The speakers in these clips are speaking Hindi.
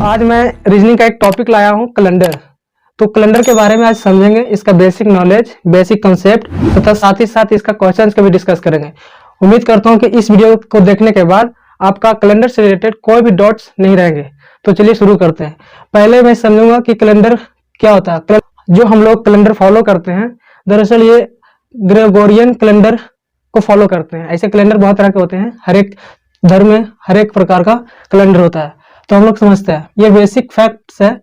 आज मैं रीजनिंग का एक टॉपिक लाया हूँ, कैलेंडर। तो कैलेंडर के बारे में आज समझेंगे, इसका बेसिक नॉलेज, बेसिक कंसेप्ट तथा साथ ही साथ इसका क्वेश्चंस का भी डिस्कस करेंगे। उम्मीद करता हूँ कि इस वीडियो को देखने के बाद आपका कैलेंडर से रिलेटेड कोई भी डाउट्स नहीं रहेंगे। तो चलिए शुरू करते हैं। पहले मैं समझूंगा कि कैलेंडर क्या होता है। जो हम लोग कैलेंडर फॉलो करते हैं, दरअसल ये ग्रेगोरियन कैलेंडर को फॉलो करते हैं। ऐसे कैलेंडर बहुत तरह के होते हैं, हर एक धर्म में हर एक प्रकार का कैलेंडर होता है। तो हम लोग समझते हैं, ये बेसिक फैक्ट्स है।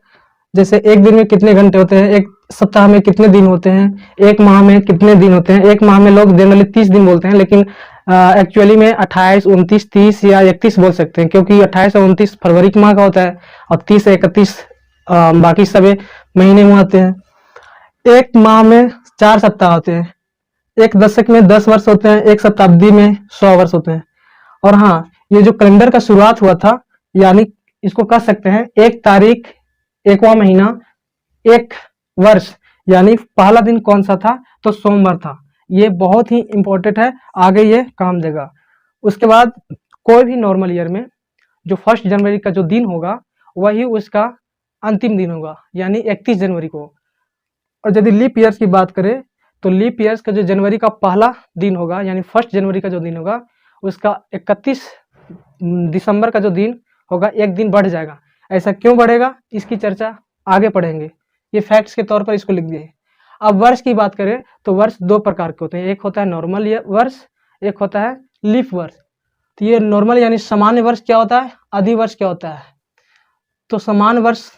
जैसे एक दिन में कितने घंटे होते हैं, एक सप्ताह में कितने दिन होते हैं, एक माह में कितने दिन होते हैं। एक माह में लोग जनरली 30 दिन बोलते हैं, लेकिन एक्चुअली में 28, 29, 30 या 31 बोल सकते हैं, क्योंकि 28 और 29 फरवरी के माह का होता है और 30 से 31 बाकी सभी महीने में आते हैं। एक माह में 4 सप्ताह होते हैं, एक दशक में 10 वर्ष होते हैं, एक शताब्दी में 100 वर्ष होते हैं। और हाँ, ये जो कैलेंडर का शुरुआत हुआ था, यानी इसको कह सकते हैं एक तारीख, एकवां महीना, एक वर्ष, यानी पहला दिन कौन सा था, तो सोमवार था। ये बहुत ही इंपॉर्टेंट है, आगे ये काम देगा। उसके बाद कोई भी नॉर्मल ईयर में जो 1 जनवरी का जो दिन होगा वही उसका अंतिम दिन होगा, यानी 31 जनवरी को। और यदि लीप ईयर्स की बात करें तो लीप ईयर्स का जो जनवरी का पहला दिन होगा, यानी 1 जनवरी का जो दिन होगा, उसका 31 दिसंबर का जो दिन होगा एक दिन बढ़ जाएगा। ऐसा क्यों बढ़ेगा, इसकी चर्चा आगे पढ़ेंगे। ये फैक्ट्स के तौर पर इसको लिख दिए। अब वर्ष की बात करें तो वर्ष 2 प्रकार के होते हैं, एक होता है नॉर्मल वर्ष, एक होता है लीप वर्ष। तो ये नॉर्मल यानी सामान्य वर्ष क्या होता है, अधिवर्ष क्या होता है। तो सामान्य वर्ष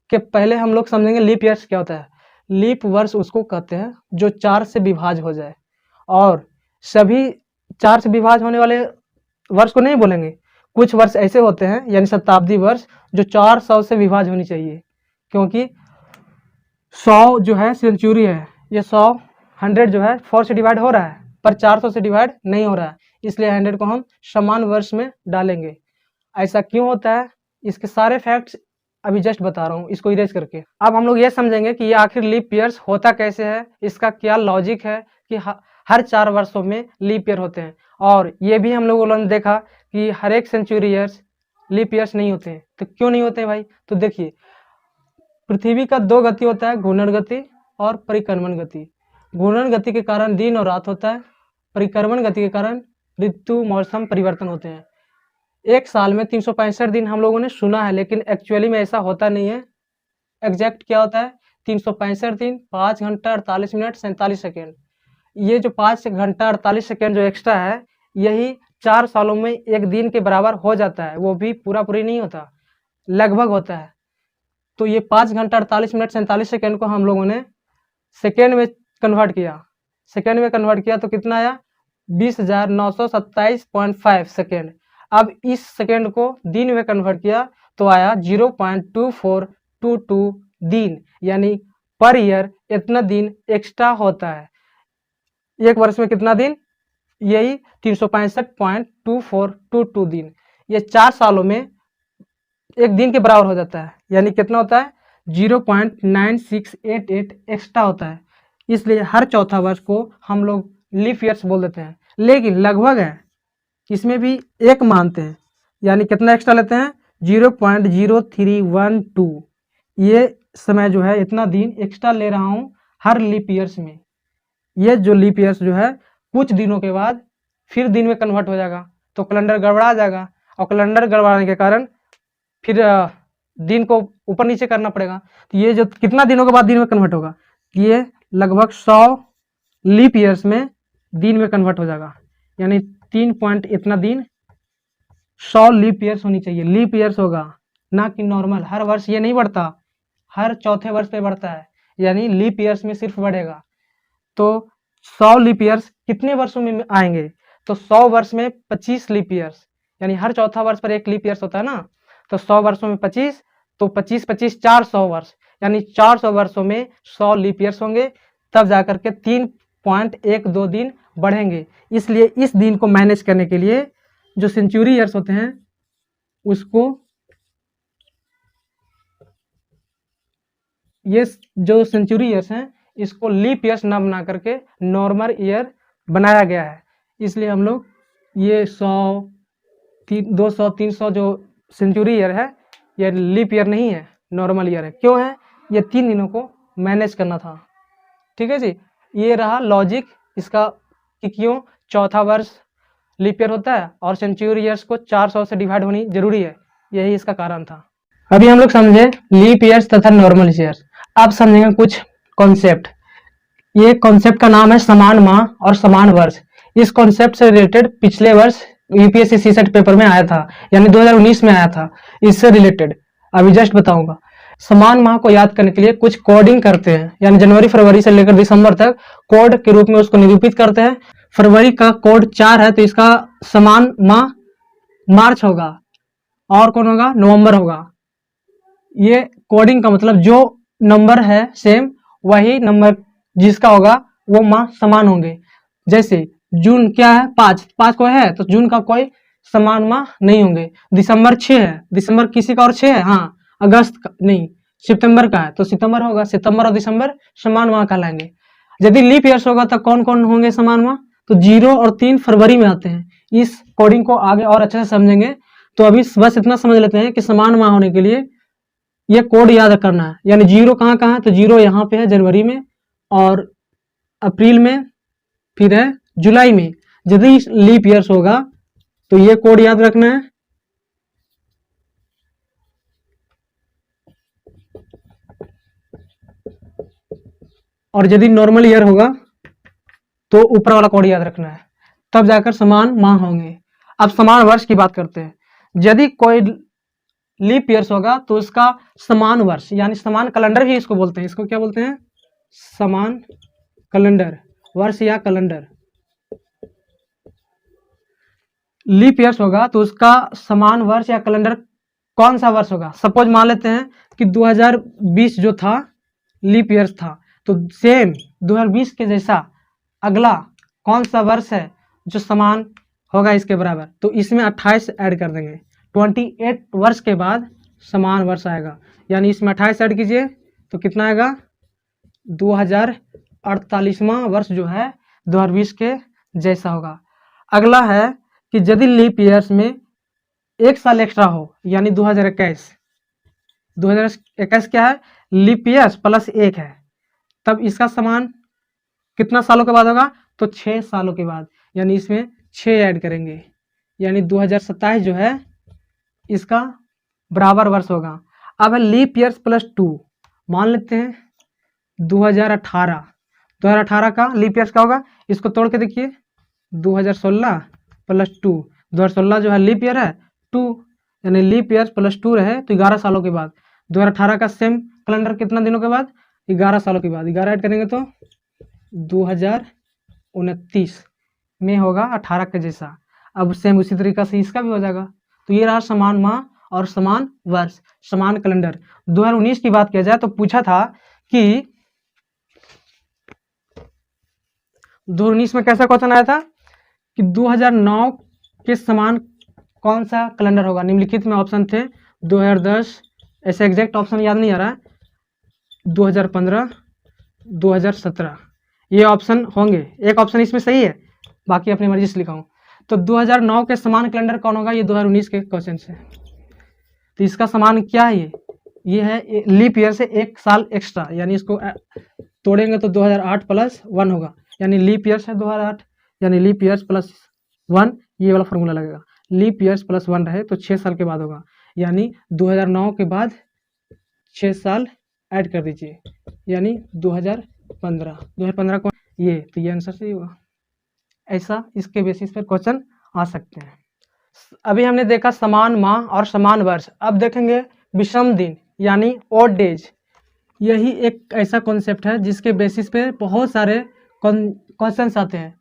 के पहले हम लोग समझेंगे लीप ईयर्स क्या होता है। लीप वर्ष उसको कहते हैं जो 4 से विभाज्य हो जाए, और सभी 4 से विभाज्य होने वाले वर्ष को नहीं बोलेंगे। कुछ वर्ष ऐसे होते हैं, यानी शताब्दी वर्ष, जो 400 से विभाज्य होनी चाहिए, क्योंकि 100 जो है सेंचुरी है, ये 100 जो है 4 से डिवाइड हो रहा है, पर 400 से डिवाइड नहीं हो रहा है, इसलिए 100 को हम समान वर्ष में डालेंगे। ऐसा क्यों होता है, इसके सारे फैक्ट्स अभी जस्ट बता रहा हूँ, इसको इरेज करके। अब हम लोग ये समझेंगे कि ये आखिर लीप ईयर्स होता कैसे है, इसका क्या लॉजिक है कि हर 4 वर्षों में लीप ईयर होते हैं। और ये भी हम लोगों ने देखा कि हर एक सेंचुरी ईयर्स लीप ईयर्स नहीं होते हैं। तो क्यों नहीं होते हैं भाई, तो देखिए, पृथ्वी का 2 गति होता है, घूर्णन गति और परिक्रमण गति। घूर्णन गति के कारण दिन और रात होता है, परिक्रमण गति के कारण ऋतु मौसम परिवर्तन होते हैं। एक साल में 365 दिन हम लोगों ने सुना है, लेकिन एक्चुअली में ऐसा होता नहीं है। एग्जैक्ट क्या होता है, 365 दिन 5 घंटा 48 मिनट 47 सेकेंड। ये जो 5 घंटा 48 सेकेंड जो एक्स्ट्रा है, यही 4 सालों में एक दिन के बराबर हो जाता है। वो भी पूरा पूरी नहीं होता, लगभग होता है। तो ये 5 घंटा 48 मिनट 47 सेकेंड को हम लोगों ने सेकेंड में कन्वर्ट किया। सेकेंड में कन्वर्ट किया तो कितना आया, 20,927.5 सेकेंड। अब इस सेकेंड को दिन में कन्वर्ट किया तो आया 0.2422 दिन, यानी पर ईयर इतना दिन एक्स्ट्रा होता है। एक वर्ष में कितना दिन, यही 365.2422 दिन। ये 4 सालों में एक दिन के बराबर हो जाता है, यानी कितना होता है, 0.9688 एक्स्ट्रा होता है। इसलिए हर चौथा वर्ष को हम लोग लीप ईयर्स बोल देते हैं, लेकिन लगभग है, इसमें भी एक मानते हैं, यानी कितना एक्स्ट्रा लेते हैं, 0.0312। ये समय जो है इतना दिन एक्स्ट्रा ले रहा हूँ हर लीप ईयर्स में। ये जो लीप ईयर्स जो है कुछ दिनों के बाद फिर दिन में कन्वर्ट हो जाएगा, तो कैलेंडर गड़बड़ा जाएगा, और कैलेंडर गड़बड़ाने के कारण फिर दिन को ऊपर नीचे करना पड़ेगा। तो ये जो कितना दिनों के बाद दिन में कन्वर्ट होगा, ये लगभग 100 लीप ईयर्स में दिन में कन्वर्ट हो जाएगा, यानी 3 पॉइंट इतना दिन 100 लीप ईयर्स होनी चाहिए। लीप ईयर्स होगा, ना कि नॉर्मल। हर वर्ष ये नहीं बढ़ता, हर चौथे वर्ष पे बढ़ता है, यानी लीप ईयर्स में सिर्फ बढ़ेगा। तो 100 लीप ईयर्स कितने वर्षों में आएंगे, तो 100 वर्ष में 25 लीप ईयर्स, यानी हर चौथा वर्ष पर एक लीप ईयर्स होता है ना, तो 100 वर्षों में 25, तो 25 400 वर्ष, यानी 400 वर्षों में 100 लीप ईयर्स होंगे, तब जाकर के 3.12 दिन बढ़ेंगे। इसलिए इस दिन को मैनेज करने के लिए जो सेंचुरी ईयर्स होते हैं उसको, ये जो सेंचुरी ईयर्स हैं इसको लीप ईयर्स ना बना करके नॉर्मल ईयर बनाया गया है। इसलिए हम लोग ये 100, 200, 300 जो सेंचुरी ईयर है ये लीप ईयर नहीं है, नॉर्मल ईयर है। क्यों है? ये 3 दिनों को मैनेज करना था। ठीक है जी, ये रहा लॉजिक इसका कि क्यों चौथा वर्ष लीप ईयर होता है और सेंचुरी ईयर्स को 400 से डिवाइड होनी जरूरी है। यही इसका कारण था। अभी हम लोग समझे लीप ईयर्स तथा नॉर्मल ईयर्स। अब समझेंगे कुछ कॉन्सेप्ट। ये कॉन्सेप्ट का नाम है समान माह और समान वर्ष। इस कॉन्सेप्ट से रिलेटेड पिछले वर्ष यूपीएससी सीसेट पेपर में आया था, यानी 2019 में आया था। इससे रिलेटेड अभी जस्ट बताऊंगा। समान माह को याद करने के लिए कुछ कोडिंग करते हैं, यानी जनवरी फरवरी से लेकर दिसंबर तक कोड के रूप में उसको निरूपित करते हैं। फरवरी का कोड 4 है, तो इसका समान माह मार्च होगा, और कौन होगा? नवंबर होगा। ये कोडिंग का मतलब जो नंबर है सेम, वही नंबर जिसका होगा वो माह समान होंगे। जैसे जून क्या है? 5 को है, तो जून का कोई समान माह नहीं होंगे। दिसंबर 6 है, दिसंबर किसी का और 6 है, हाँ। अगस्त का नहीं, सितंबर का है, तो सितंबर होगा। सितंबर और दिसंबर समान माह कहलाएंगे। यदि लीप ईयर्स होगा तो कौन कौन होंगे समान माह? तो 0 और 3 फरवरी में आते हैं। इस कोडिंग को आगे और अच्छे से समझेंगे। तो अभी बस इतना समझ लेते हैं कि समान माह होने के लिए ये कोड याद करना है। यानी 0 कहाँ कहाँ है? तो 0 यहाँ पे है जनवरी में, और अप्रैल में, फिर है जुलाई में। यदि लीप ईयर्स होगा तो ये कोड याद रखना है। और यदि नॉर्मल ईयर होगा तो ऊपर वाला कोड याद रखना है, तब जाकर समान माह होंगे। अब समान वर्ष की बात करते हैं। यदि कोई लीप ईयर्स होगा तो उसका समान वर्ष, यानी समान कैलेंडर भी इसको बोलते हैं। इसको क्या बोलते हैं? समान कैलेंडर, वर्ष या कैलेंडर। लीप ईयर्स होगा तो उसका समान वर्ष या कैलेंडर कौन सा वर्ष होगा? सपोज मान लेते हैं कि 2020 जो था लीप ईयर्स था, तो सेम 2020 के जैसा अगला कौन सा वर्ष है जो समान होगा इसके बराबर? तो इसमें 28 ऐड कर देंगे। 28 वर्ष के बाद समान वर्ष आएगा, यानी इसमें 28 ऐड कीजिए तो कितना आएगा? 2048वां वर्ष जो है 2020 के जैसा होगा। अगला है कि यदि लीप ईयर्स में एक साल एक्स्ट्रा हो, यानी 2021 क्या है? लीप ईयर्स प्लस 1 है, तब इसका समान कितना सालों के बाद होगा? तो 6 सालों के बाद, यानी इसमें 6 ऐड करेंगे, यानी 2027 जो है इसका बराबर वर्ष होगा। अब है लीप ईयर्स प्लस 2। मान लेते हैं 2018 का लीप ईयर्स क्या होगा? इसको तोड़ के देखिए, 2016 प्लस 2। 2016 जो है लीप ईयर है 2, यानी लीप ईयर प्लस 2 रहे तो 11 सालों के बाद। 2018 का सेम कैलेंडर कितना दिनों के बाद? 11 सालों के बाद। 11 ऐड करेंगे तो 2029 में होगा 18 के जैसा। अब सेम उसी तरीका से इसका भी हो जाएगा। तो ये रहा समान माह और समान वर्ष, समान कैलेंडर। 2019 की बात किया जाए तो पूछा था कि 2019 में कैसा क्वेश्चन आया था कि 2009 के समान कौन सा कैलेंडर होगा? निम्नलिखित में ऑप्शन थे 2010, ऐसे एग्जैक्ट ऑप्शन याद नहीं आ रहा है, 2015, 2017, ये ऑप्शन होंगे। एक ऑप्शन इसमें सही है, बाकी अपनी मर्जी से लिखा हूँ। तो 2009 के समान कैलेंडर कौन होगा? ये 2019 के क्वेश्चन से। तो इसका समान क्या है? ये है लीप ईयर से 1 साल एक्स्ट्रा, यानी इसको तोड़ेंगे तो 2008 प्लस 1 होगा, यानी लीप ईयर्स है 2008, यानी लीप ईयर्स प्लस 1, ये वाला फॉर्मूला लगेगा। लीप ईयर्स प्लस 1 रहे तो 6 साल के बाद होगा, यानी 2009 के बाद 6 साल ऐड कर दीजिए, यानी 2015 को ये, तो ये आंसर सही होगा। ऐसा इसके बेसिस पर क्वेश्चन आ सकते हैं। अभी हमने देखा समान माह और समान वर्ष। अब देखेंगे विषम दिन, यानी ऑड डेज। यही एक ऐसा कॉन्सेप्ट है जिसके बेसिस पे बहुत सारे क्वेश्चंस आते हैं।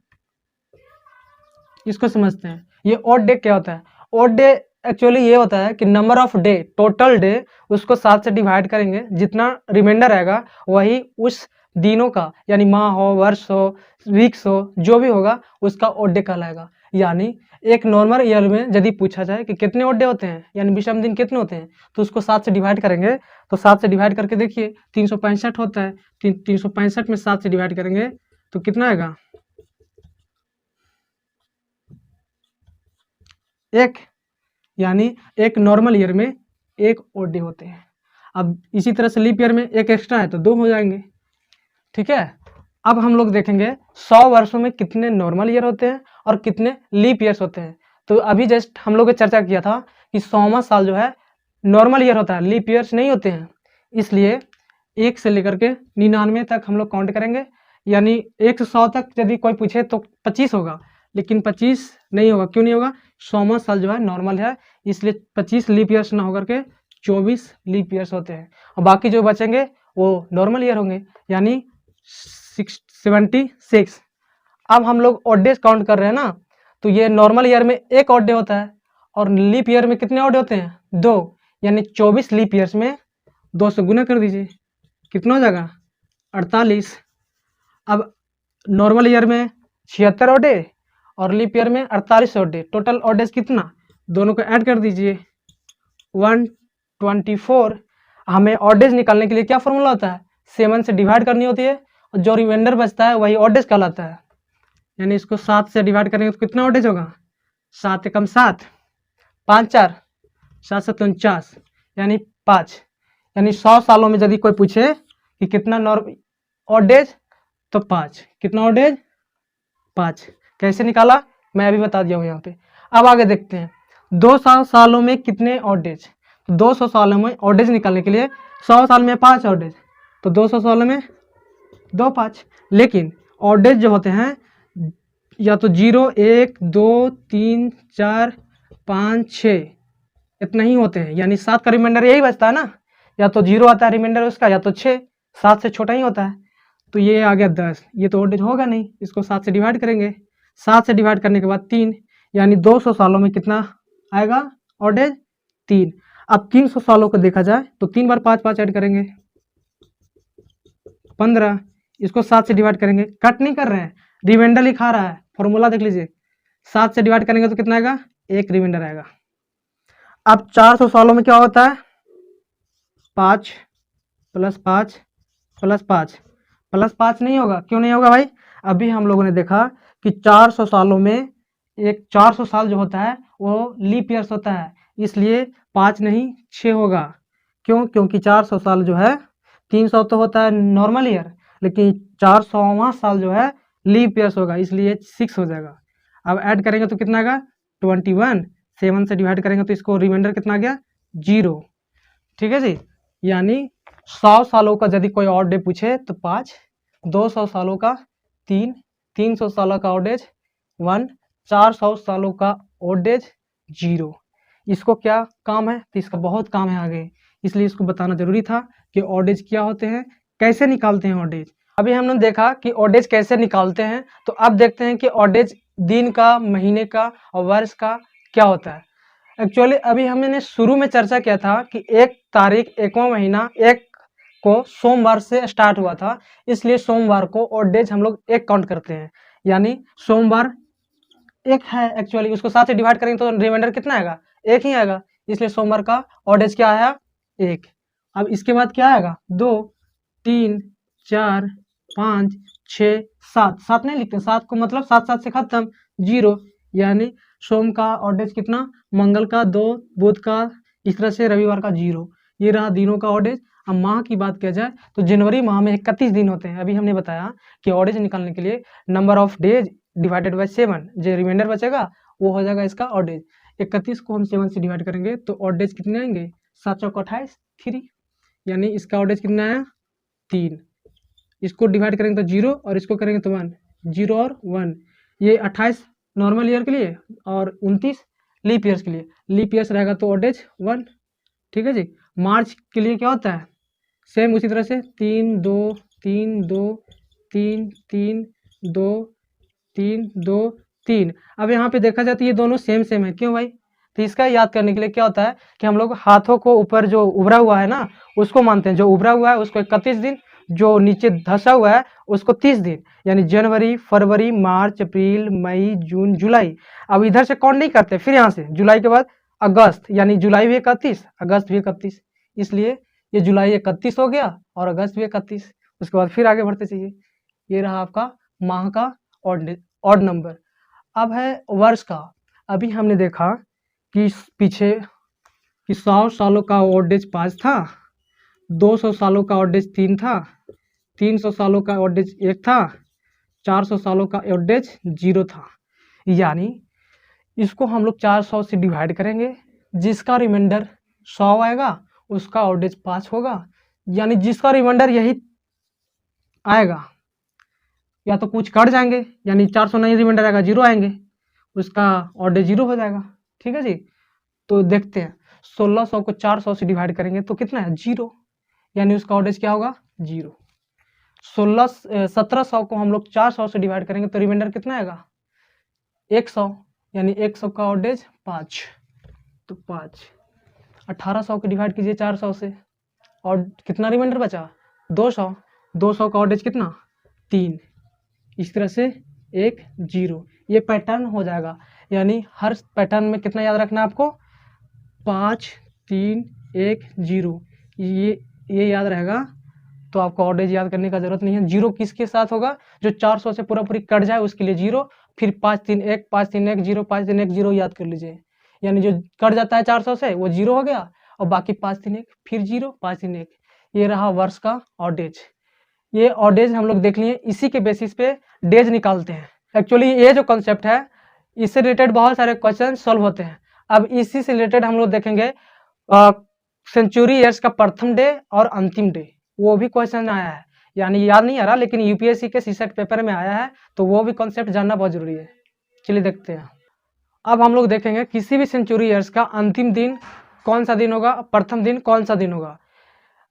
इसको समझते हैं। ये ऑड डे क्या होता है? ऑड डे एक्चुअली ये होता है कि number of day, total day, उसको 7 से डिवाइड करेंगे, जितना रिमाइंडर आएगा वही उस दिनों का, यानी माह हो, वर्ष हो, वीक्स हो, जो भी होगा उसका ऑड डे कहलाएगा। यानी एक नॉर्मल ईयर में यदि पूछा जाए कि कितने ऑड डे होते हैं, यानी विषम दिन कितने होते हैं, तो उसको 7 से डिवाइड करेंगे। तो 7 से डिवाइड करके देखिए 365 होता है। 365 में 7 से डिवाइड करेंगे तो कितना आएगा? 1, यानी एक नॉर्मल ईयर में 1 और डे होते हैं। अब इसी तरह से लीप ईयर में एक एक्स्ट्रा है तो 2 हो जाएंगे। ठीक है, अब हम लोग देखेंगे 100 वर्षों में कितने नॉर्मल ईयर होते हैं और कितने लीप ईयर्स होते हैं। तो अभी जस्ट हम लोग ने चर्चा किया था कि 100वां साल जो है नॉर्मल ईयर होता है, लीप ईयर्स नहीं होते हैं। इसलिए 1 से लेकर के 99 तक हम लोग काउंट करेंगे, यानी 1 से 100 तक यदि कोई पूछे तो 25 होगा, लेकिन 25 नहीं होगा। क्यों नहीं होगा? 100वां साल जो है नॉर्मल है, इसलिए 25 लीप ईयर्स ना होकर के 24 लीप ईयर्स होते हैं, और बाकी जो बचेंगे वो नॉर्मल ईयर होंगे, यानी 76। अब हम लोग ऑड डेज काउंट कर रहे हैं ना, तो ये नॉर्मल ईयर में 1 ऑड डे होता है और लीप ईयर में कितने ऑड डे होते हैं? 2, यानी 24 लीप ईयर्स में 2 से गुना कर दीजिए, कितना हो जाएगा? 48। अब नॉर्मल ईयर में 76 ऑड डे और लीप ईयर में 48 odd day, total odd days कितना? दोनों को ऐड कर दीजिए, 124। हमें ऑड डेज निकालने के लिए क्या फॉर्मूला होता है? 7 से डिवाइड करनी होती है, और जो रिमाइंडर बचता है वही ऑड डेज कहलाता है। यानी इसको 7 से डिवाइड करेंगे तो कितना ऑड डेज होगा? 7 एकम 7, 5 4, 7 7 49, यानी 5। यानी 100 सालों में यदि कोई पूछे कि कितना ऑड डेज, तो 5। कितना ऑड डेज? 5। कैसे निकाला मैं अभी बता दिया हूँ यहाँ पे। अब आगे देखते हैं 200 सालों में कितने ऑड डेज। 200 सालों में ऑड डेज निकालने के लिए 100 साल में 5 ऑड डेज, तो 200 सालों में 2 5। लेकिन ऑड डेज जो होते हैं या तो 0 1 2 3 4 5 6 इतना ही होते हैं, यानी 7 का रिमाइंडर यही बचता है ना, या तो 0 आता है रिमाइंडर उसका, या तो 6, 7 से छोटा ही होता है। तो ये आ गया 10, ये तो ऑड डेज होगा नहीं, इसको 7 से डिवाइड करेंगे। 7 से डिवाइड करने के बाद 3, यानी 200 सालों में कितना आएगा ऑड डेज? 3। अब 300 सालों को देखा जाए तो 3 बार 5 5 ऐड करेंगे, 15। इसको 7 से डिवाइड करेंगे, कट नहीं कर रहे हैं, रिमाइंडर लिखा रहा है, फॉर्मूला देख लीजिए। 7 से डिवाइड करेंगे तो कितना आएगा? 1 रिमाइंडर आएगा। अब 400 सालों में क्या होता है? 5 प्लस 5 प्लस 5 प्लस 5 नहीं होगा। क्यों नहीं होगा भाई? अभी हम लोगों ने देखा कि 400 सालों में 400 साल जो होता है वो लीप ईयर्स होता है, इसलिए 5 नहीं 6 होगा। क्यों? क्योंकि 400 साल जो है, 300 तो होता है नॉर्मल ईयर, लेकिन 400वां साल जो है लीप ईयर्स होगा, इसलिए 6 हो जाएगा। अब ऐड करेंगे तो कितना आएगा? 21। 7 से डिवाइड करेंगे तो इसको रिमाइंडर कितना आ गया? 0। ठीक है जी, यानी 100 सालों का यदि कोई ऑड डे पूछे तो 5, 200 सालों का 3, 300 सालों का ऑड डेज 1, 400 सालों का ऑड डेज 0। इसको क्या काम है? तो इसका बहुत काम है आगे, इसलिए इसको बताना जरूरी था कि ऑड डेज क्या होते हैं, कैसे निकालते हैं ऑड डेज। अभी हमने देखा कि ऑड डेज कैसे निकालते हैं, तो अब देखते हैं कि ऑड डेज दिन का, महीने का और वर्ष का क्या होता है। एक्चुअली अभी हमने शुरू में चर्चा किया था कि 1 तारीख 1वां महीना 1 को सोमवार से स्टार्ट हुआ था, इसलिए सोमवार को ऑड डेज हम लोग 1 काउंट करते हैं, यानी सोमवार 1 है एक्चुअली, उसको 7 से डिवाइड करेंगे तो रिमाइंडर कितना आएगा? 1 ही आएगा, इसलिए सोमवार का ऑड डेज क्या आया? 1। अब इसके बाद क्या आएगा? 2 3 4 5 6 7। 7 नहीं लिखते, 7 को मतलब 7 7 से खत्म, 0। यानी सोम का ऑड डेज कितना? मंगल का 2, बुध का, इस तरह से रविवार का 0। ये रहा दिनों का ऑड डेज। अब माह की बात किया जाए तो जनवरी माह में 31 दिन होते हैं। अभी हमने बताया कि ऑड डेज निकालने के लिए number of days divided by 7, जो रिमाइंडर बचेगा वो हो जाएगा इसका ऑड डेज। 31 को हम 7 से डिवाइड करेंगे तो ऑड डेज कितने आएंगे? 7 चौक 28, 3, यानी इसका ऑड डेज कितना आया? 3। इसको डिवाइड करेंगे तो 0 और इसको करेंगे तो 1, 0 और 1। ये 28 नॉर्मल ईयर के लिए और 29 लीप ईयर्स के लिए। लीप ईयर्स रहेगा तो ऑड डेज 1। ठीक है जी। मार्च के लिए क्या होता है? सेम उसी तरह से 3 2 3 2 3 3 2 3 2 3। अब यहाँ पे देखा जाए तो ये दोनों सेम सेम है। क्यों भाई? तो इसका याद करने के लिए क्या होता है कि हम लोग हाथों को ऊपर जो उभरा हुआ है ना उसको मानते हैं, जो उभरा हुआ है उसको 31 दिन, जो नीचे धंसा हुआ है उसको 30 दिन, यानी जनवरी, फरवरी, मार्च, अप्रैल, मई, जून, जुलाई। अब इधर से काउंट नहीं करते, फिर यहाँ से जुलाई के बाद अगस्त, यानी जुलाई भी 31, अगस्त भी 31, इसलिए ये जुलाई 31 हो गया और अगस्त भी 31। उसके बाद फिर आगे बढ़ते चाहिए। ये रहा आपका माह का ऑड नंबर। अब है वर्ष का। अभी हमने देखा कि पीछे कि 100 सालों का ओल्ड एज 5 था, 200 सालों का ओल्ड एज 3 था, 300 सालों का ओल्ड एज 1 था, 400 सालों का ओल्ड एज 0 था। यानी इसको हम लोग 400 से डिवाइड करेंगे, जिसका रिमाइंडर 100 आएगा उसका ओल्ड एज 5 होगा। यानी जिसका रिमाइंडर यही आएगा, या तो कुछ कट जाएंगे, यानी 400 नहीं रिमाइंडर आएगा, 0 आएंगे, उसका ओल्ड एज 0 हो जाएगा। ठीक है जी। तो देखते हैं 1600 को 400 से डिवाइड करेंगे तो कितना है, 0, यानी उसका ओल्ड एज क्या होगा, 0। 1700 को हम लोग 400 से डिवाइड करेंगे तो रिमाइंडर कितना आएगा, 100, यानी 100 का ओल्ड एज 5, तो 5। 1800 को डिवाइड कीजिए 400 से और कितना रिमाइंडर बचा, 200, 200 का ओल्ड एज कितना, 3। इस तरह से 1 0, ये पैटर्न हो जाएगा। यानी हर पैटर्न में कितना याद रखना है आपको, 5 3 1 0, ये याद रहेगा। तो आपको ओल्ड एज याद करने का जरूरत नहीं है। 0 किसके साथ होगा, जो 400 से पूरा पूरी कट जाए उसके लिए 0, फिर 5 3 1 5 3 1 0 5 3 1 0 याद कर लीजिए। यानी जो कट जाता है 400 से वो 0 हो गया, और बाकी 5 3 1 फिर 0 5 3 1, ये रहा वर्ष का ओल्ड एज। ये ओल्ड एज हम लोग देख लिए, इसी के बेसिस पे डेज निकालते हैं। एक्चुअली ये जो कॉन्सेप्ट है इससे रिलेटेड बहुत सारे क्वेश्चन सॉल्व होते हैं। अब इसी से रिलेटेड हम लोग देखेंगे सेंचुरी ईयर्स का प्रथम डे और अंतिम डे, वो भी क्वेश्चन आया है। यानी याद नहीं आ रहा, लेकिन यूपीएससी के सीसेट पेपर में आया है, तो वो भी कॉन्सेप्ट जानना बहुत जरूरी है। चलिए देखते हैं। अब हम लोग देखेंगे किसी भी सेंचुरी ईयर्स का अंतिम दिन कौन सा दिन होगा, प्रथम दिन कौन सा दिन होगा।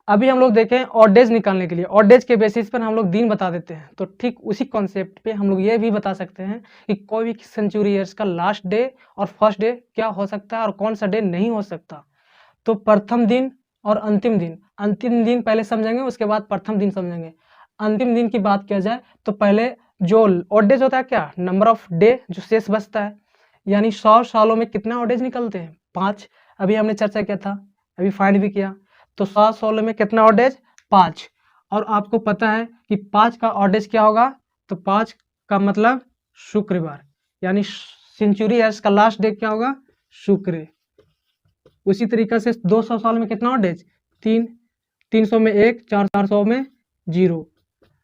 अभी हम लोग देखें ऑड डेज निकालने के लिए, ऑड डेज के बेसिस पर हम लोग दिन बता देते हैं। तो ठीक उसी कॉन्सेप्ट पे हम लोग ये भी बता सकते हैं कि कोई भी सेंचुरी ईयर्स का लास्ट डे और फर्स्ट डे क्या हो सकता है और कौन सा डे नहीं हो सकता। तो प्रथम दिन और अंतिम दिन, अंतिम दिन पहले समझेंगे, उसके बाद प्रथम दिन समझेंगे। अंतिम दिन की बात किया जाए तो पहले जो ऑड डेज होता है, क्या नंबर ऑफ डे जो शेष बचता है, यानी 100 सालों में कितना ऑड डेज निकलते हैं, 5। अभी हमने चर्चा किया था, अभी फाइंड भी किया। तो 100 सालों में कितना ऑड डेज, 5। और आपको पता है कि 5 का ऑड डेज क्या होगा, तो 5 का मतलब शुक्रवार, यानी सेंचुरी ईयर्स का लास्ट डे क्या होगा, शुक्र। उसी तरीके से 200 साल में कितना ऑड डेज, 3, 300 में 1, 400 में 0।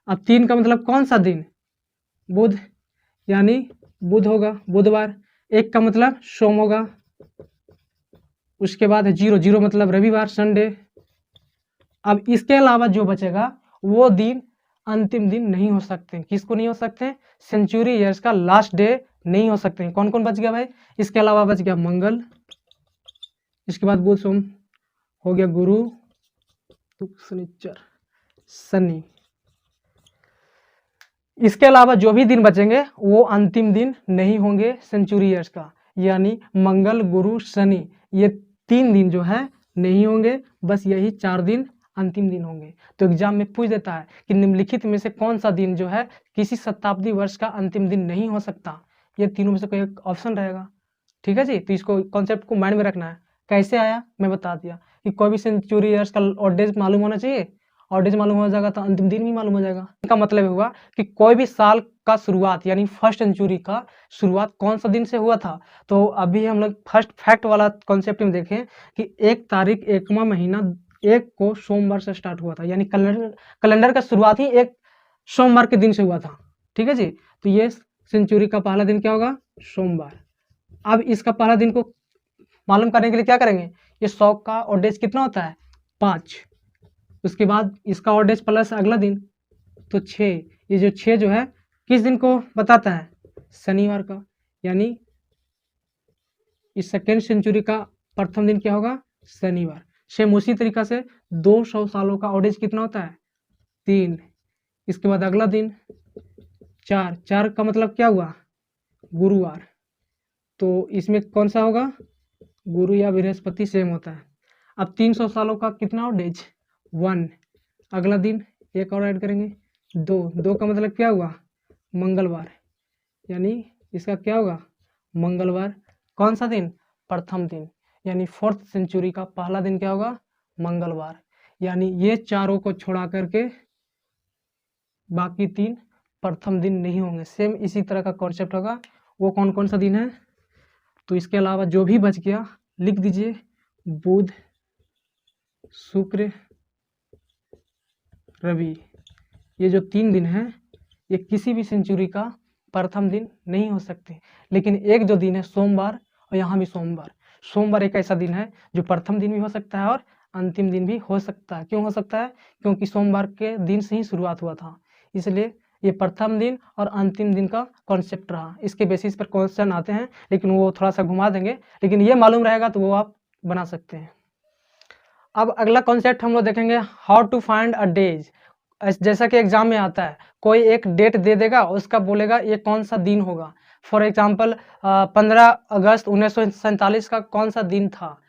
अब 3 का मतलब कौन सा दिन, बुध, यानी बुध होगा, बुधवार। 1 का मतलब सोम होगा, उसके बाद है 0, 0 मतलब रविवार, संडे। अब इसके अलावा जो बचेगा वो दिन अंतिम दिन नहीं हो सकते। किसको नहीं हो सकते, सेंचुरी ईयर्स का लास्ट डे नहीं हो सकते। कौन कौन बच गया भाई, इसके अलावा बच गया मंगल, इसके बाद बुध सोम हो गया, गुरु शनिचर शनि। इसके अलावा जो भी दिन बचेंगे वो अंतिम दिन नहीं होंगे सेंचुरी ईयर्स का, यानी मंगल गुरु शनि, ये 3 दिन जो है नहीं होंगे, बस यही 4 दिन अंतिम दिन होंगे। तो एग्जाम में पूछ देता है कि निम्नलिखित में से कौन सा दिन जो है किसी शताब्दी वर्ष का अंतिम दिन नहीं हो सकता, ये तीनों में से कोई एक ऑप्शन रहेगा। ठीक है जी। तो इसको कॉन्सेप्ट को माइंड में रखना है। कैसे आया मैं बता दिया कि कोई भी सेंचुरी ईयर्स का ऑड डेज मालूम होना चाहिए, ऑड डेज मालूम हो जाएगा तो अंतिम दिन भी मालूम हो जाएगा। इसका मतलब हुआ कि कोई भी साल का शुरुआत, यानी फर्स्ट सेंचुरी का शुरुआत कौन सा दिन से हुआ था। तो अभी हम लोग फर्स्ट फैक्ट वाला कॉन्सेप्ट में देखें कि 1 तारीख 1वां महीना 1 को सोमवार से स्टार्ट हुआ था, यानी कैलेंडर का शुरुआत ही 1 सोमवार के दिन से हुआ था। ठीक है जी। तो ये सेंचुरी का पहला दिन क्या होगा, सोमवार। अब इसका पहला दिन को मालूम करने के लिए क्या करेंगे, ये 100 का ऑड डेज कितना होता है, 5। उसके बाद इसका ऑड डेज प्लस अगला दिन तो 6। ये जो 6 जो है किस दिन को बताता है, शनिवार का। यानी इस सेकेंड सेंचुरी का प्रथम दिन क्या होगा, शनिवार। सेम उसी तरीका से 200 सालों का ऑड डेज कितना होता है, 3। इसके बाद अगला दिन 4, 4 का मतलब क्या हुआ, गुरुवार। तो इसमें कौन सा होगा, गुरु या बृहस्पति सेम होता है। अब 300 सालों का कितना ऑड डेज, 1। अगला दिन एक और ऐड करेंगे, 2, 2 का मतलब क्या हुआ, मंगलवार, यानी इसका क्या होगा, मंगलवार। कौन सा दिन, प्रथम दिन, यानी 4th सेंचुरी का पहला दिन क्या होगा, मंगलवार। यानी ये चारों को छोड़ा करके बाकी 3 प्रथम दिन नहीं होंगे। सेम इसी तरह का कॉन्सेप्ट होगा। वो कौन कौन सा दिन है, तो इसके अलावा जो भी बच गया लिख दीजिए, बुध, शुक्र, रवि, ये जो 3 दिन हैं ये किसी भी सेंचुरी का प्रथम दिन नहीं हो सकते। लेकिन एक जो दिन है सोमवार, और यहाँ भी सोमवार, सोमवार एक ऐसा दिन है जो प्रथम दिन भी हो सकता है और अंतिम दिन भी हो सकता है। क्यों हो सकता है? क्योंकि सोमवार के दिन से ही शुरुआत हुआ था, इसलिए ये प्रथम दिन और अंतिम दिन का कॉन्सेप्ट रहा। इसके बेसिस पर क्वेश्चन आते हैं, लेकिन वो थोड़ा सा घुमा देंगे, लेकिन ये मालूम रहेगा तो वो आप बना सकते हैं। अब अगला कॉन्सेप्ट हम लोग देखेंगे, how to find a days. जैसा कि एग्जाम में आता है, कोई एक डेट दे देगा, उसका बोलेगा ये कौन सा दिन होगा। फॉर एग्जाम्पल 15 अगस्त 1947 का कौन सा दिन था,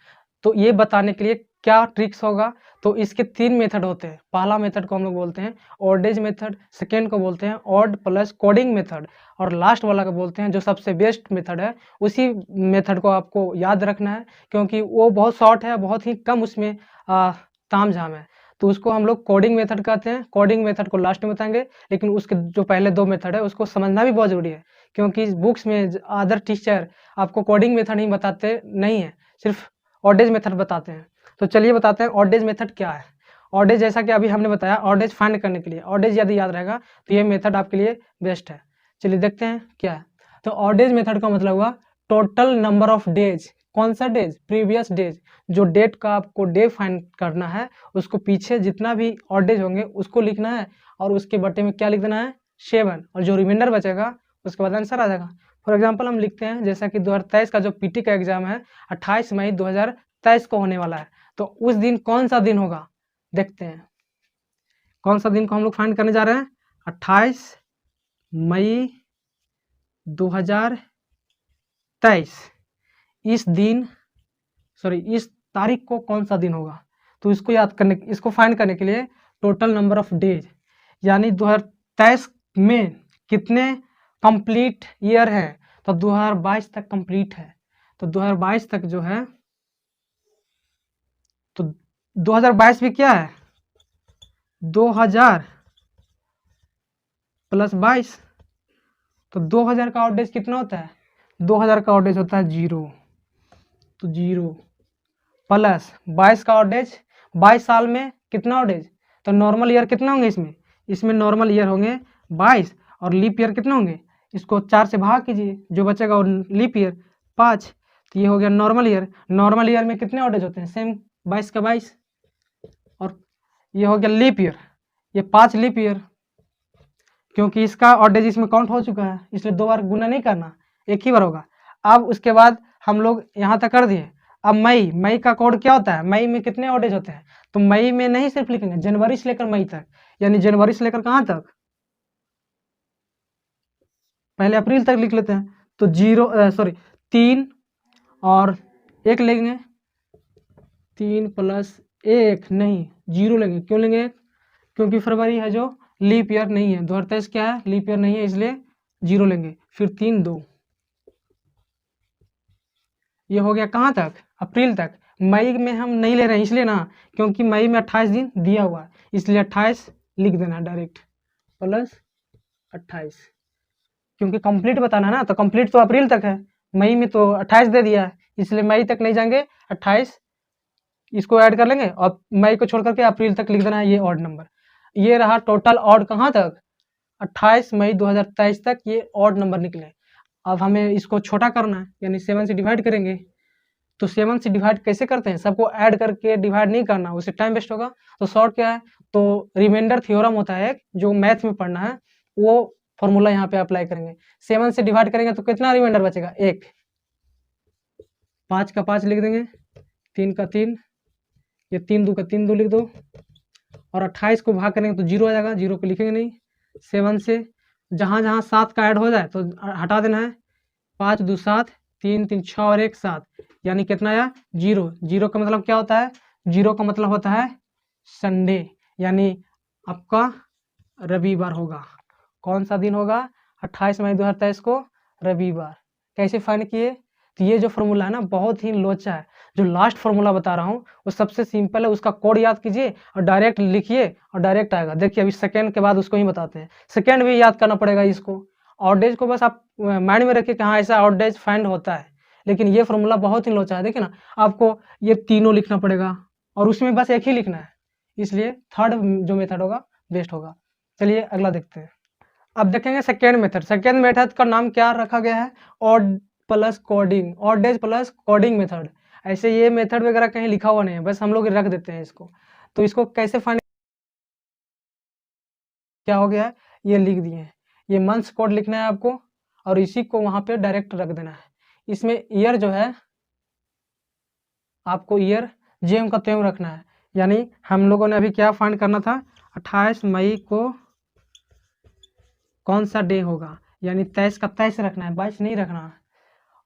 तो ये बताने के लिए क्या ट्रिक्स होगा। तो इसके 3 मेथड होते हैं। पहला मेथड को हम लोग बोलते हैं ऑर्डेज मेथड, सेकेंड को बोलते हैं ऑड प्लस कोडिंग मेथड, और लास्ट वाला को बोलते हैं जो सबसे बेस्ट मेथड है। उसी मेथड को आपको याद रखना है, क्योंकि वो बहुत शॉर्ट है, बहुत ही कम उसमें ताम झाम है, तो उसको हम लोग कोडिंग मेथड कहते हैं। कोडिंग मेथड को लास्ट में बताएंगे, लेकिन उसके जो पहले 2 मेथड है उसको समझना भी बहुत जरूरी है, क्योंकि बुक्स में अदर टीचर आपको कोडिंग मेथड नहीं बताते नहीं है, सिर्फ ऑर्डेज मेथड बताते हैं। तो चलिए बताते हैं ऑर्डेज मेथड क्या है। ऑर्डेज जैसा कि अभी हमने बताया, ऑर्डेज फाइंड करने के लिए ऑर्डेज यदि याद रहेगा तो ये मेथड आपके लिए बेस्ट है। चलिए देखते हैं क्या है। तो ऑर्डेज मेथड का मतलब हुआ टोटल नंबर ऑफ डेज। कौन सा डेज? Previous days. जो डेट का आपको डे फाइंड करना है, उसको पीछे जितना भी ऑर्डेज होंगे उसको लिखना है, और उसके बटे में क्या लिख देना है? 7, और जो रिमाइंडर बचेगा उसके बाद आंसर आ जाएगा। फॉर एग्जाम्पल हम लिखते हैं, जैसा कि 2023 का जो पीटी का एग्जाम है 28 मई 2023 को होने वाला है, तो उस दिन कौन सा दिन होगा देखते हैं। कौन सा दिन को हम लोग फाइंड करने जा रहे हैं? 28 मई 2023। इस तारीख को कौन सा दिन होगा, तो इसको इसको फाइंड करने के लिए टोटल नंबर ऑफ डेज, यानी 2023 में कितने कंप्लीट ईयर है, तो 2022 तक कंप्लीट है। तो 2022 तक जो है, तो 2022 भी क्या है? 2000 प्लस 22, तो 2000 का ऑर्डेज कितना होता है? 2000 का ऑर्डेज होता है 0, तो 0 प्लस 22 का ऑर्डेज। 22 साल में कितना ऑर्डेज? तो नॉर्मल ईयर कितना होंगे इसमें नॉर्मल ईयर होंगे 22, और लीप ईयर कितना होंगे? इसको 4 से भाग कीजिए, जो बचेगा वो लीप ईयर 5, तो ये हो गया नॉर्मल ईयर। नॉर्मल ईयर में कितने ऑर्डेज होते हैं? सेम 22 का 22, और ये हो गया लीप ईयर, ये 5 लीप ईयर, क्योंकि इसका ऑर्डेज इसमें काउंट हो चुका है, इसलिए 2 बार गुना नहीं करना, एक ही बार होगा। अब उसके बाद हम लोग यहाँ तक कर दिए। अब मई का कोड क्या होता है? मई में कितने ऑर्डेज होते हैं? तो मई में नहीं सिर्फ लिखेंगे, जनवरी से लेकर मई तक, यानी जनवरी से लेकर कहाँ तक? पहले अप्रैल तक लिख लेते हैं, तो 3 और 1 लेंगे, 3 प्लस 1 नहीं 0 लेंगे। क्यों लेंगे? क्योंकि फरवरी है जो लीप ईयर नहीं है, 2023 क्या है? लीप ईयर नहीं है, इसलिए 0 लेंगे। फिर 3 2, ये हो गया कहाँ तक? अप्रैल तक। मई में हम नहीं ले रहे हैं इसलिए ना, क्योंकि मई में 28 दिन दिया हुआ है, इसलिए 28 लिख देना डायरेक्ट, प्लस 28, क्योंकि कंप्लीट बताना है ना, तो कंप्लीट तो अप्रैल तक है, मई में तो 28 दे दिया है, इसलिए मई तक नहीं जाएंगे, 28 इसको ऐड कर लेंगे, और मई को छोड़ करके अप्रैल तक लिख देना है, ये ऑड नंबर। ये रहा टोटल ऑड कहाँ तक? 28 मई 2023 तक ये ऑड नंबर निकले। अब हमें इसको छोटा करना है, यानी 7 से डिवाइड करेंगे। तो 7 से डिवाइड कैसे करते हैं? सबको ऐड करके डिवाइड नहीं करना, उससे टाइम वेस्ट होगा। तो शॉर्ट क्या है? तो रिमाइंडर थ्योरम होता है एक, जो मैथ में पढ़ना है, वो फॉर्मूला यहाँ पे अप्लाई करेंगे। 7 से डिवाइड करेंगे तो कितना रिमाइंडर बचेगा? 1। 5 का 5 लिख देंगे, 3 का 3, ये 3 2 का 3 2 लिख दो, और 28 को भाग करेंगे तो 0 आ जाएगा, 0 को लिखेंगे नहीं। 7 से जहाँ जहाँ 7 का ऐड हो जाए तो हटा देना है। 5 2 7, 3 3 6 और 1 7, यानी कितना आया? 0। 0 का मतलब क्या होता है? 0 का मतलब होता है संडे, यानी आपका रविवार होगा। कौन सा दिन होगा? 28 मई 2023 को रविवार। कैसे फाइंड किए? तो ये जो फॉर्मूला है ना, बहुत ही लोचा है। जो लास्ट फॉर्मूला बता रहा हूँ वो सबसे सिंपल है, उसका कोड याद कीजिए और डायरेक्ट लिखिए और डायरेक्ट आएगा। देखिए अभी सेकंड के बाद उसको ही बताते हैं, सेकंड भी याद करना पड़ेगा इसको। ऑर्डेज को बस आप माइंड में रखिए कि हाँ ऐसा ऑर्डेज फाइंड होता है, लेकिन ये फॉर्मूला बहुत ही लोचा है। देखिए ना, आपको ये तीनों लिखना पड़ेगा और उसमें बस एक ही लिखना है, इसलिए थर्ड जो मेथड होगा बेस्ट होगा। चलिए अगला देखते हैं। अब देखेंगे सेकेंड मेथड। सेकेंड मेथड का नाम क्या रखा गया है? Odd plus coding, odd days plus coding method. ऐसे ये मेथड वगैरह कहीं लिखा हुआ नहीं है, बस हम लोग रख देते हैं इसको। तो इसको कैसे फाइंड, क्या हो गया है, ये लिख दिए हैं। ये मंथ्स कोड लिखना है आपको और इसी को वहां पे डायरेक्ट रख देना है। इसमें ईयर जो है आपको ईयर जेम का त्यों रखना है। यानी हम लोगों ने अभी क्या फाइंड करना था, 28 मई को कौन सा डे होगा, यानी 23 का 23 रखना है, 22 नहीं रखना है।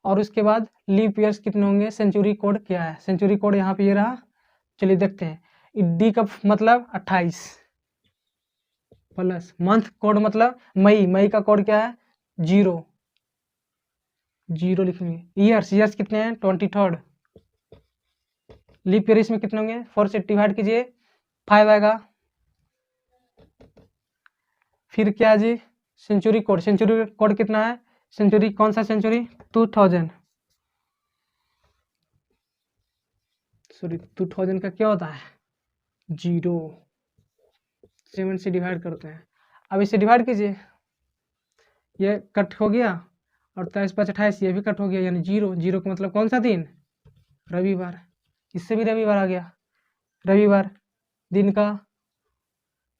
और उसके बाद लीप ईयर्स कितने होंगे, सेंचुरी कोड क्या है, सेंचुरी कोड यहाँ पे ये रहा। चलिए देखते हैं। डी का मतलब 28 प्लस मंथ कोड मतलब मई, मई का कोड क्या है, 0 0 लिखेंगे। ईयर्स, ईयर्स कितने हैं, 23। लीप ईयर इसमें कितने होंगे, 4 से डिवाइड कीजिए 5 आएगा। फिर क्या जी, सेंचुरी कोड, सेंचुरी कोड कितना है, सेंचुरी कौन सा सेंचुरी, 2000, सॉरी 2000 का क्या होता है, 0, 7 से डिवाइड करते हैं। अब इसे डिवाइड कीजिए, ये कट हो गया और 23 5 28 ये भी कट हो गया, यानी 0, 0 का मतलब कौन सा दिन, रविवार। इससे भी रविवार आ गया, रविवार दिन का,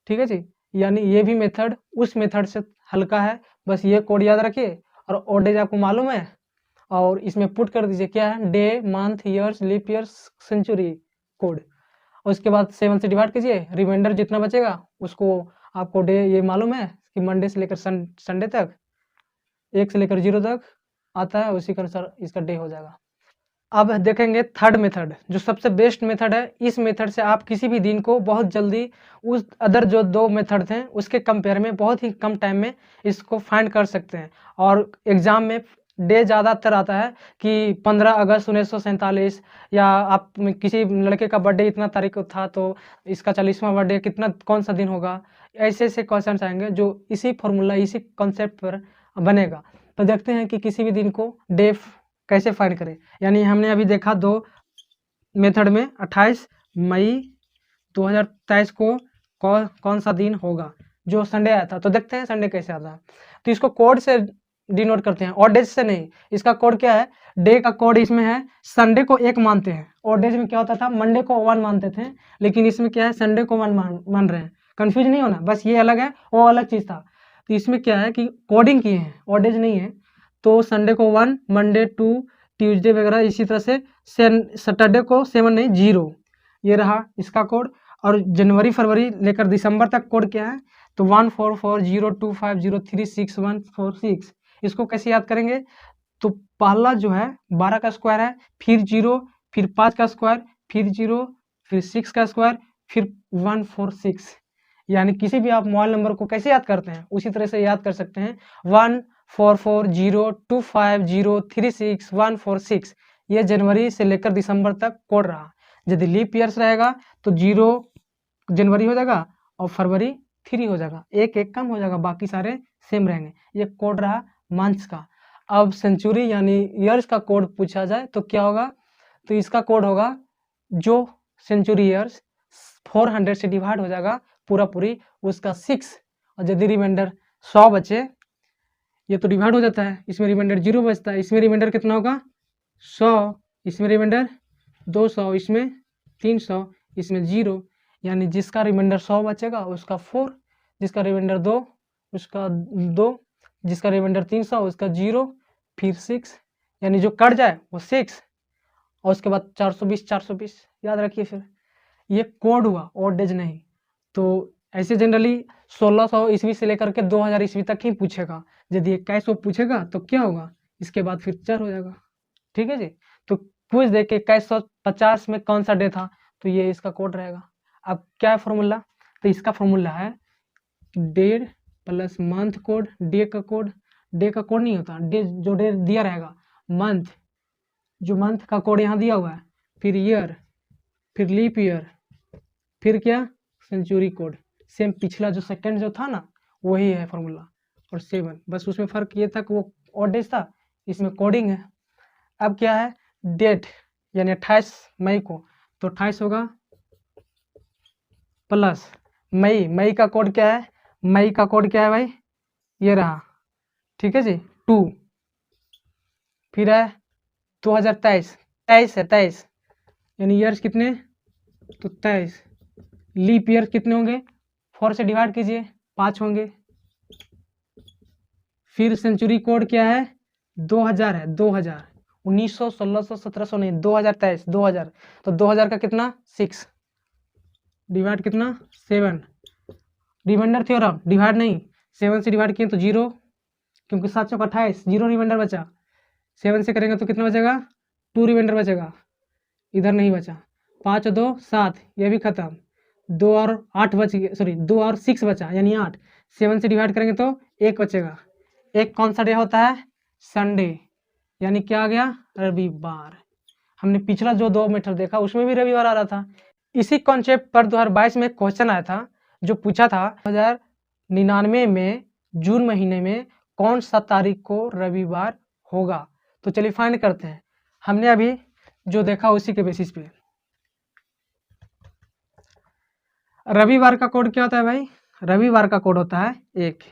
ठीक है जी। यानी ये भी मेथड उस मेथड से हल्का है, बस ये कोड याद रखिए। और ओड डेज आपको मालूम है, और इसमें पुट कर दीजिए क्या है, day month years leap years century code. उसके बाद 7 से डिवाइड कीजिए, रिमाइंडर जितना बचेगा उसको, आपको डे ये मालूम है कि मंडे से लेकर संडे तक 1 से लेकर 0 तक आता है, उसी के अनुसार इसका डे हो जाएगा। अब देखेंगे थर्ड मेथड, जो सबसे बेस्ट मेथड है। इस मेथड से आप किसी भी दिन को बहुत जल्दी उस अदर जो 2 मेथड थे उसके कंपेयर में बहुत ही कम टाइम में इसको फाइंड कर सकते हैं। और एग्जाम में डे ज़्यादातर आता है कि 15 अगस्त 1947, या आप किसी लड़के का बर्थडे इतना तारीख को था तो इसका 40वां बर्थडे कितना कौन सा दिन होगा। ऐसे ऐसे क्वेश्चन आएंगे जो इसी फॉर्मूला इसी कॉन्सेप्ट पर बनेगा। तो देखते हैं कि किसी भी दिन को डे कैसे फाइंड करें। यानी हमने अभी देखा 2 मेथड में 28 मई 2023 को कौन सा दिन होगा, जो संडे आया था। तो देखते हैं संडे कैसे आता है। तो इसको कोड से डिनोट करते हैं, और डेज से नहीं। इसका कोड क्या है, डे का कोड इसमें है, संडे को 1 मानते हैं। और डेज में क्या होता था, मंडे को 1 मानते थे, लेकिन इसमें क्या है, संडे को 1 मान रहे हैं। कंफ्यूज नहीं होना, बस ये अलग है वो अलग चीज़ था। तो इसमें क्या है कि कोडिंग किए हैं, और डेज नहीं है। तो संडे को 1, मंडे 2, ट्यूसडे वगैरह इसी तरह से सैटरडे को 7 नहीं 0, ये रहा इसका कोड। और जनवरी फरवरी लेकर दिसंबर तक कोड क्या है, तो 1440250366146। इसको कैसे याद करेंगे, तो पहला जो है 12 का स्क्वायर है, फिर 0, फिर 5 का स्क्वायर, फिर 0, फिर 6 का स्क्वायर, फिर 146। यानी किसी भी आप मोबाइल नंबर को कैसे याद करते हैं उसी तरह से याद कर सकते हैं, 1440250366146। ये जनवरी से लेकर दिसंबर तक कोड रहा। यदि लीप ईयर्स रहेगा तो 0 जनवरी हो जाएगा और फरवरी 3 हो जाएगा, एक एक कम हो जाएगा, बाकी सारे सेम रहेंगे। ये कोड रहा मंथ्स का। अब सेंचुरी यानी ईयर्स का कोड पूछा जाए तो क्या होगा, तो इसका कोड होगा, जो सेंचुरी ईयर्स 400 से डिवाइड हो जाएगा पूरा पूरी, उसका 6, और यदि रिमाइंडर 100 बचे, ये तो डिवाइड हो जाता है, इसमें रिमाइंडर 0 बचता है, इसमें रिमाइंडर कितना होगा 100, इसमें रिमाइंडर 200, इसमें 300, इसमें 0। यानी जिसका रिमाइंडर 100 बचेगा उसका 4, जिसका रिमाइंडर 2 उसका 2, जिसका रिमाइंडर 300 उसका 0, फिर 6, यानी जो कट जाए वो 6, और उसके बाद 420 420 याद रखिए। फिर ये कोड हुआ, और डेज नहीं। तो ऐसे जनरली 1600 ईस्वी से लेकर के 2000 ईस्वी तक ही पूछेगा। यदि 2100 पूछेगा तो क्या होगा, इसके बाद फिर 4 हो जाएगा, ठीक है जी। तो पूछ दे के 2150 में कौन सा डे था, तो ये इसका कोड रहेगा। अब क्या है फॉर्मूला, तो इसका फॉर्मूला है debt plus month code, day का कोड, डे का कोड नहीं होता, डे जो डे दिया रहेगा, मंथ जो मंथ का कोड यहाँ दिया हुआ है, फिर ईयर, फिर लीप ईयर, फिर क्या सेंचुरी कोड। सेम पिछला जो सेकंड जो था ना वही है फॉर्मूला, और 7, बस उसमें फ़र्क ये था कि वो ऑड डेज था, इसमें कोडिंग है। अब क्या है डेट यानी 28 मई को, तो 28 होगा प्लस मई का कोड क्या है, मई का कोड क्या है भाई, ये रहा, ठीक है जी 2, फिर है 2023, 23 है 23 यानी ईयर्स कितने, तो 23, लीप ईयर कितने होंगे, 4 से डिवाइड कीजिए 5 होंगे, फिर सेंचुरी कोड क्या है 2000 है, 2000, 1900, 1600, 1700 नहीं, 2023, 2000, तो 2000 का कितना 6 डिवाइड कितना 7, रिमाइंडर थ्योरम डिवाइड नहीं, 7 से डिवाइड किए तो 0, क्योंकि 7 चौक 28, 0 रिमाइंडर बचा, 7 से करेंगे तो कितना बचेगा 2 रिमाइंडर बचेगा, इधर नहीं बचा, 5 और 2 7, ये भी खत्म, 2 और 8 बच गए, सॉरी 2 और 6 बचा यानी 8, 7 से डिवाइड करेंगे तो 1 बचेगा, एक कौन सा डे होता है संडे, यानी क्या आ गया रविवार। हमने पिछला जो 2 मेथड देखा उसमें भी रविवार आ रहा था। इसी कॉन्सेप्ट पर 2022 में क्वेश्चन आया था जो पूछा था 2099 में जून महीने में कौन सा तारीख को रविवार होगा। तो चलिए फाइंड करते हैं। हमने अभी जो देखा उसी के बेसिस पे। रविवार का कोड क्या होता है भाई, रविवार का कोड होता है 1,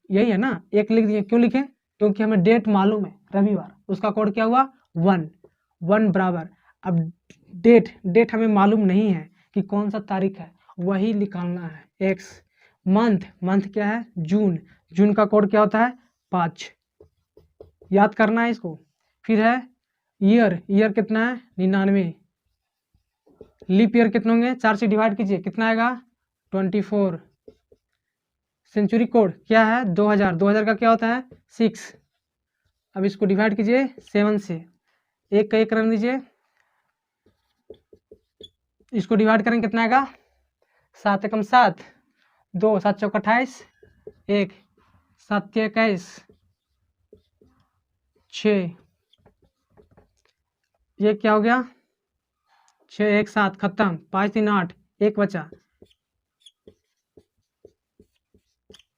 यही है ना, 1 लिख दिए, क्यों लिखे, क्योंकि हमें डेट मालूम है रविवार, उसका कोड क्या हुआ 1 बराबर। अब डेट हमें मालूम नहीं है कि कौन सा तारीख है, वही निकालना है x। मंथ क्या है जून का कोड क्या होता है 5, याद करना है इसको। फिर है ईयर कितना है 99, लीप ईयर कितने होंगे 4 से डिवाइड कीजिए कितना आएगा 24। सेंचुरी कोड क्या है 2000 का क्या होता है 6। अब इसको डिवाइड कीजिए 7 से, 1 का 1 रन दीजिए, इसको डिवाइड करेंगे कितना आएगा 7 एकम 7, 2 7 चौक 28, 1 7 के 21, 6, ये क्या हो गया 6 1 7 खत्म, 5 3 8, 1 बचा।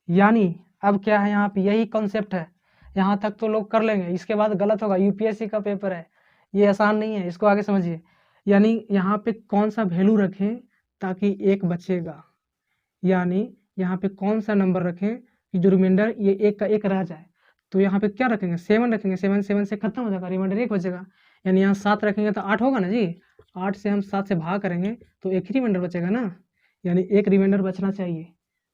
यानी अब क्या है यहाँ पे यही कॉन्सेप्ट है, यहाँ तक तो लोग कर लेंगे, इसके बाद गलत होगा। यूपीएससी का पेपर है, ये आसान नहीं है, इसको आगे समझिए। यानी यहाँ पे कौन सा वैल्यू रखें ताकि 1 बचेगा, यानी यहाँ पे कौन सा नंबर रखें कि जो रिमाइंडर ये 1 का 1 रह जाए। तो यहाँ पे क्या रखेंगे 7 रखेंगे, 7 से खत्म हो जाएगा, रिमाइंडर 1 बचेगा। यानी यहाँ 7 रखेंगे तो 8 होगा ना जी, 8 से हम 7 से भाग करेंगे तो 1 ही रिमाइंडर बचेगा ना, यानी 1 रिमाइंडर बचना चाहिए।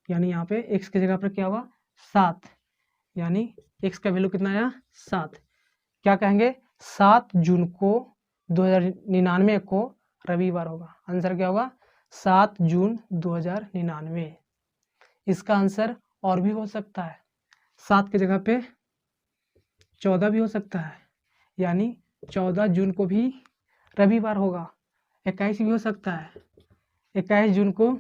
यानी यहाँ पे x की जगह पर क्या होगा 7, यानी x का वैल्यू कितना आया 7। क्या कहेंगे 7 जून को 2099 को रविवार होगा। आंसर क्या होगा 7 जून 2099। इसका आंसर और भी हो सकता है, 7 की जगह पे 14 भी हो सकता है, यानी 14 जून को भी रविवार होगा। 21 भी हो सकता है, 21 जून को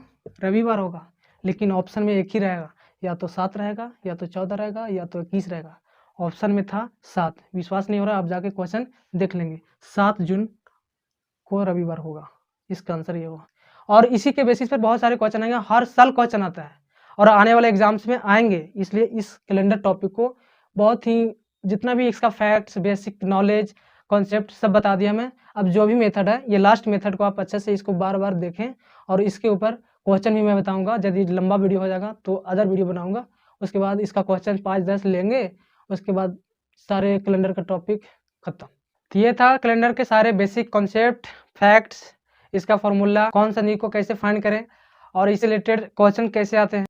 रविवार होगा, लेकिन ऑप्शन में एक ही रहेगा, या तो 7 रहेगा, या तो 14 रहेगा, या तो 21 रहेगा। ऑप्शन में था 7। विश्वास नहीं हो रहा, आप जाके क्वेश्चन देख लेंगे। 7 जून को रविवार होगा, इसका आंसर ये होगा। और इसी के बेसिस पर बहुत सारे क्वेश्चन आएंगे, हर साल क्वेश्चन आता है और आने वाले एग्जाम्स में आएंगे। इसलिए इस कैलेंडर टॉपिक को बहुत ही, जितना भी इसका फैक्ट्स, बेसिक नॉलेज, कॉन्सेप्ट सब बता दिया मैं। अब जो भी मेथड है, ये लास्ट मेथड को आप अच्छे से इसको बार बार देखें, और इसके ऊपर क्वेश्चन भी मैं बताऊंगा। यदि लंबा वीडियो हो जाएगा तो अदर वीडियो बनाऊंगा, उसके बाद इसका क्वेश्चन 5-10 लेंगे, उसके बाद सारे कैलेंडर का टॉपिक खत्म। तो ये था कैलेंडर के सारे बेसिक कॉन्सेप्ट, फैक्ट्स, इसका फॉर्मूला, कौन सा न्यू को कैसे फाइंड करें और इससे रिलेटेड क्वेश्चन कैसे आते हैं।